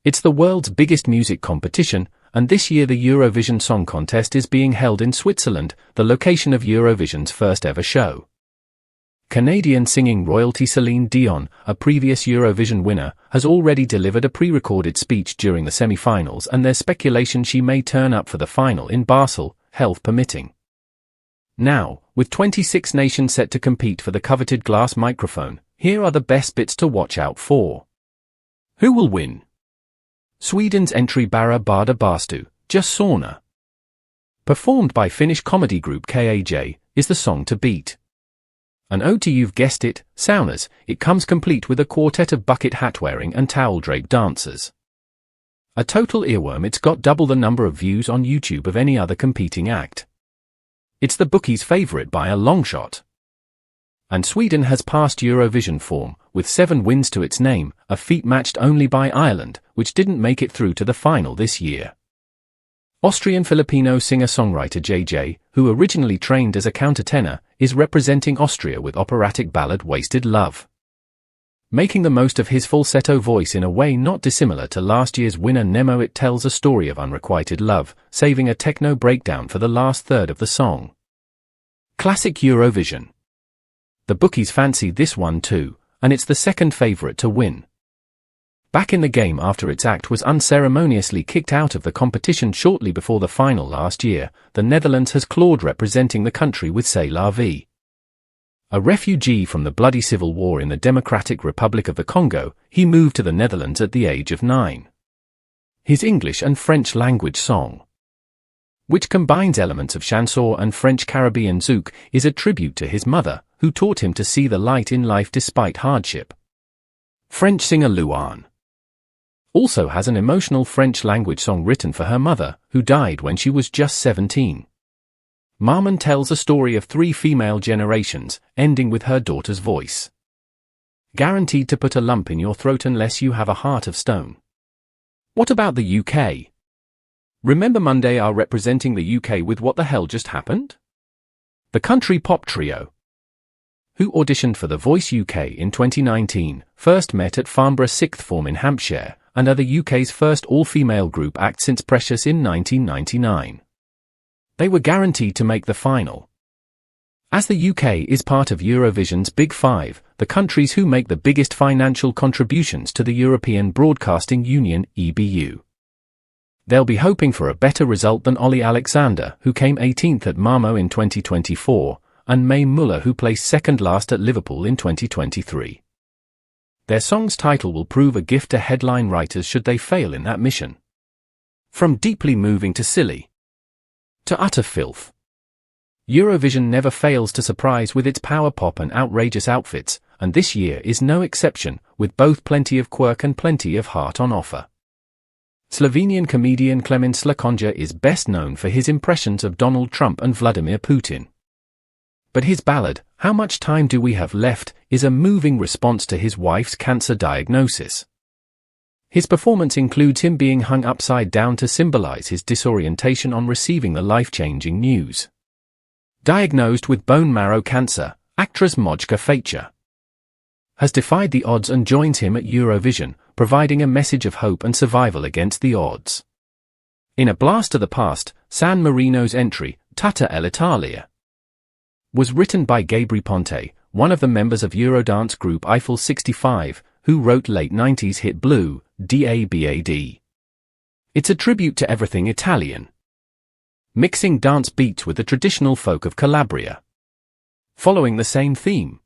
It's the world's biggest music competition, and this year the Eurovision Song Contest is being held in Switzerland, the location of Eurovision's first ever show. Canadian singing royalty Celine Dion, a previous Eurovision winner, has already delivered a pre-recorded speech during the semi-finals, and there's speculation she may turn up for the final in Basel, health permitting. Now, with 26 nations set to compete for the coveted glass microphone, here are the best bits to watch out for. Who will win? Sweden's entry Bara Bada Bastu, Just Sauna. Performed by Finnish comedy group KAJ, is the song to beat. An ode to, you've guessed it, saunas. It comes complete with a quartet of bucket hat-wearing and towel-draped dancers. A total earworm, it's got double the number of views on YouTube of any other competing act. It's the bookies' favourite by a long shot. And Sweden has passed Eurovision form, with 7 wins to its name, a feat matched only by Ireland, which didn't make it through to the final this year. Austrian-Filipino singer-songwriter JJ, who originally trained as a countertenor, is representing Austria with operatic ballad Wasted Love. Making the most of his falsetto voice in a way not dissimilar to last year's winner Nemo, it tells a story of unrequited love, saving a techno breakdown for the last third of the song. Classic Eurovision. The bookies fancy this one too, and it's the second favourite to win. Back in the game after its act was unceremoniously kicked out of the competition shortly before the final last year, the Netherlands has clawed representing the country with C'est la vie. A refugee from the bloody civil war in the Democratic Republic of the Congo, he moved to the Netherlands at the age of 9. His English and French language song, which combines elements of chanson and French Caribbean zouk, is a tribute to his mother, who taught him to see the light in life despite hardship. French singer Louane also has an emotional French language song written for her mother, who died when she was just 17. Marmon tells a story of 3 female generations, ending with her daughter's voice. Guaranteed to put a lump in your throat unless you have a heart of stone. What about the UK? Remember Monday are representing the UK with What the Hell Just Happened? The country pop trio, who auditioned for The Voice UK in 2019, first met at Farnborough Sixth Form in Hampshire, and are the UK's first all-female group act since Precious in 1999. They were guaranteed to make the final. As the UK is part of Eurovision's Big Five, the countries who make the biggest financial contributions to the European Broadcasting Union (EBU. They'll be hoping for a better result than Ollie Alexander, who came 18th at Malmö in 2024, and May Muller, who placed second last at Liverpool in 2023. Their song's title will prove a gift to headline writers should they fail in that mission. From deeply moving to silly, to utter filth, Eurovision never fails to surprise with its power pop and outrageous outfits, and this year is no exception, with both plenty of quirk and plenty of heart on offer. Slovenian comedian Klemen Slakonja is best known for his impressions of Donald Trump and Vladimir Putin. But his ballad, How Much Time Do We Have Left, is a moving response to his wife's cancer diagnosis. His performance includes him being hung upside down to symbolize his disorientation on receiving the life-changing news. Diagnosed with bone marrow cancer, actress Mojca Fejca has defied the odds and joins him at Eurovision, providing a message of hope and survival against the odds. In a blast to the past, San Marino's entry, Tutta l'Italia, was written by Gabri Ponte, one of the members of Eurodance group Eiffel 65, who wrote late 90s hit Blue, DABAD. It's a tribute to everything Italian, mixing dance beats with the traditional folk of Calabria. Following the same theme,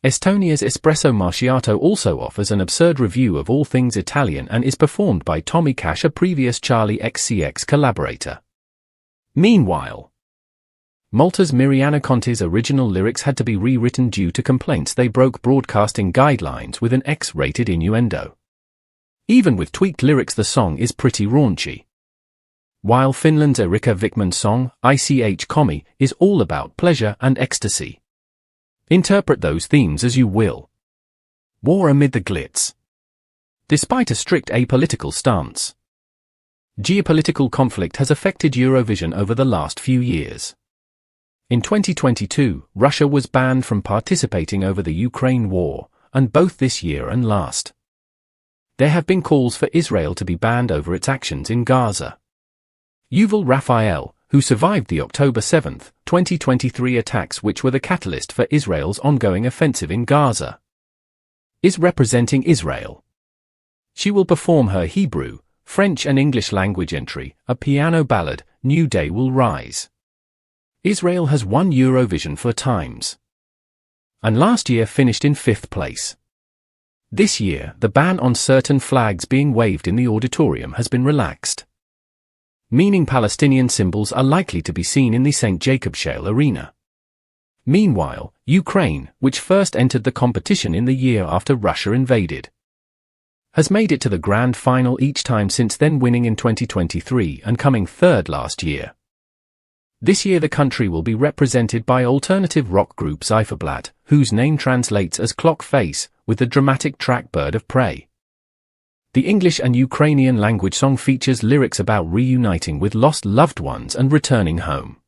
Estonia's Espresso Macchiato also offers an absurd review of all things Italian and is performed by Tommy Cash, a previous Charlie XCX collaborator. Meanwhile, Malta's Miriana Conti's original lyrics had to be rewritten due to complaints they broke broadcasting guidelines with an X-rated innuendo. Even with tweaked lyrics, the song is pretty raunchy. While Finland's Erika Vikman's song, Ich Komi, is all about pleasure and ecstasy. Interpret those themes as you will. War amid the glitz. Despite a strict apolitical stance, geopolitical conflict has affected Eurovision over the last few years. In 2022, Russia was banned from participating over the Ukraine war, and both this year and last. there have been calls for Israel to be banned over its actions in Gaza. Yuval Raphael, who survived the October 7, 2023 attacks which were the catalyst for Israel's ongoing offensive in Gaza, is representing Israel. She will perform her Hebrew, French and English language entry, a piano ballad, New Day Will Rise. Israel has won Eurovision 4 times, and last year finished in 5th place. This year, the ban on certain flags being waved in the auditorium has been relaxed, meaning Palestinian symbols are likely to be seen in the St. Jacobshail Arena. Meanwhile, Ukraine, which first entered the competition in the year after Russia invaded, has made it to the grand final each time since then, winning in 2023 and coming 3rd last year. This year the country will be represented by alternative rock group Cypherblatt, whose name translates as clock face, with the dramatic track Bird of Prey. The English and Ukrainian language song features lyrics about reuniting with lost loved ones and returning home.